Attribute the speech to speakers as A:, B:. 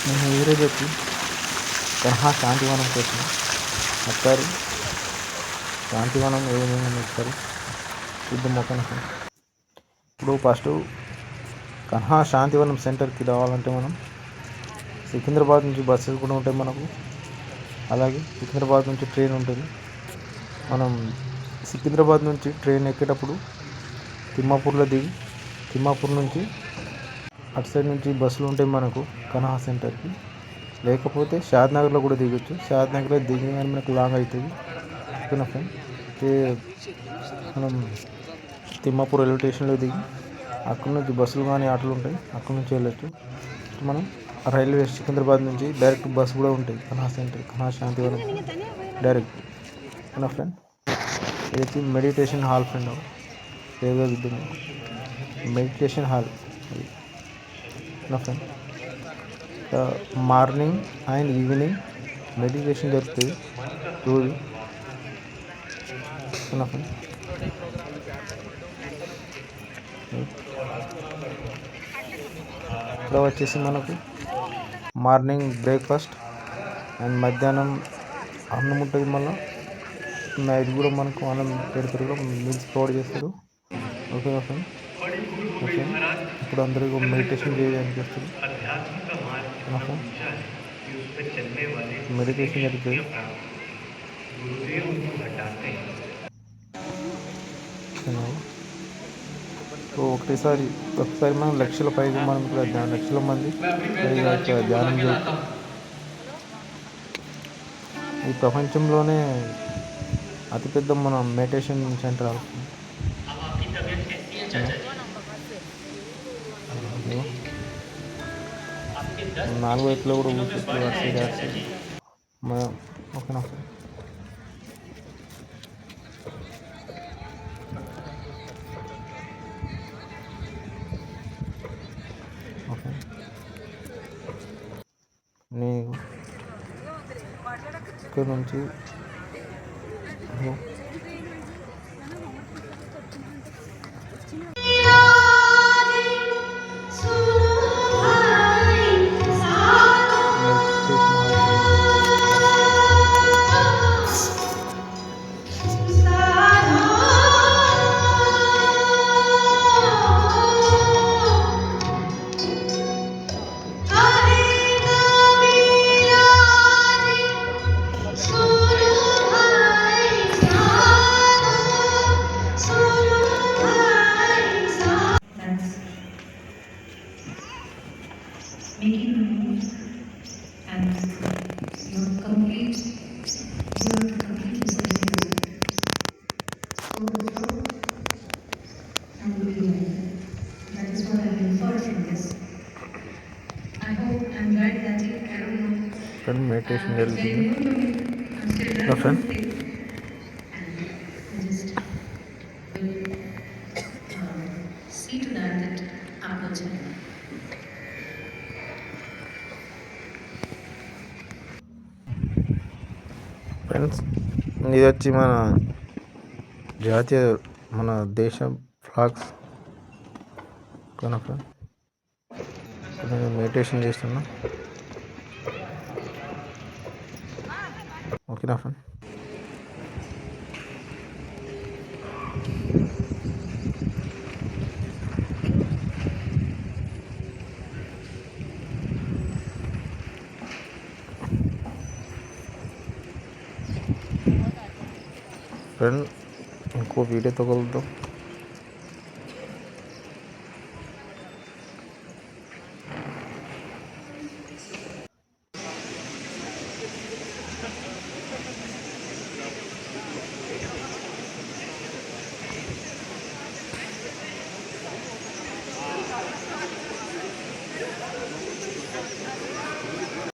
A: నేను ఈరోజు వచ్చి కన్హా శాంతివనం కోసం ఒకసారి శాంతివనం ఏ విధంగా ఒకసారి చూద్దాం. ఒక ఇప్పుడు ఫస్ట్ కన్హా శాంతివనం సెంటర్కి రావాలంటే మనం సికింద్రాబాద్ నుంచి బస్సెస్ కూడా ఉంటాయి మనకు. అలాగే సికింద్రాబాద్ నుంచి ట్రైన్ ఉంటుంది. మనం సికింద్రాబాద్ నుంచి ట్రైన్ ఎక్కేటప్పుడు తిమ్మాపూర్లో దిగి తిమ్మాపూర్ నుంచి అటు సైడ్ నుంచి బస్సులు ఉంటాయి మనకు కన్హా సెంటర్కి. లేకపోతే షాద్నగర్లో కూడా దిగొచ్చు. షాద్నగర్లో దిగి కానీ మనకు లాంగ్ అవుతుంది. ఓకేనా ఫ్రెండ్. మనం తిమ్మాపూర్ రైల్వే స్టేషన్లో దిగి అక్కడ నుంచి బస్సులు కానీ ఆటోలు ఉంటాయి, అక్కడ నుంచి వెళ్ళొచ్చు. మనం రైల్వే సికింద్రాబాద్ నుంచి డైరెక్ట్ బస్సు కూడా ఉంటాయి కన్హా సెంటర్, కన్హా శాంతివనం డైరెక్ట్. ఓకేనా ఫ్రెండ్. ఇది వచ్చి మెడిటేషన్ హాల్ ఫ్రెండ్. ఏదో విద్య మెడిటేషన్ హాల్ ఇది. ఓకేనా friend. Morning and evening meditation జరుగుతుంది రోజు. ఓకేనా ఫ్రెండ్. ఇక్కడ వచ్చేసి మనకు మార్నింగ్ బ్రేక్ఫాస్ట్ అండ్ మధ్యాహ్నం అన్నం ఉంటుంది. మళ్ళీ నైట్ కూడా మనకు అన్నం పెడతారు, కూడా మీల్స్ ప్రొవైడ్ చేస్తారు. ఓకేనా ఫ్రెండ్. ఓకే, ఇప్పుడు అందరూ మెడిటేషన్ చేయడానికి వస్తారు. మెడిటేషన్ జరుగుతుంది. ఒకసారి మనం లక్షల పైగా మనం ఇక్కడ లక్షల మంది ధ్యానం చేయొచ్చు. ఈ ప్రపంచంలోనే అతిపెద్ద మన మెడిటేషన్ సెంటర్ అవుతుంది. నాలుగు వైపులో కూడా కూర్చొచ్చి ఓకేనా. ఓకే, నేను ఇక్కడ నుంచి
B: making the move and your complete this exercise. So the flow and will be well. That is what I inferred from this. I hope I'm glad that I don't know.
A: Friend meditation జరుగుతుంది.
B: I'm still learning
A: friend
B: and I just will see to that approach.
A: Friends, ఇది వచ్చి మన జాతీయ మన దేశం flags. కనుక నేను meditation చేస్తున్నా. ఓకేనా ఫ్రెండ్. ఫ్రెండ్, ఇంకో వీడియోతో కలుద్దాం.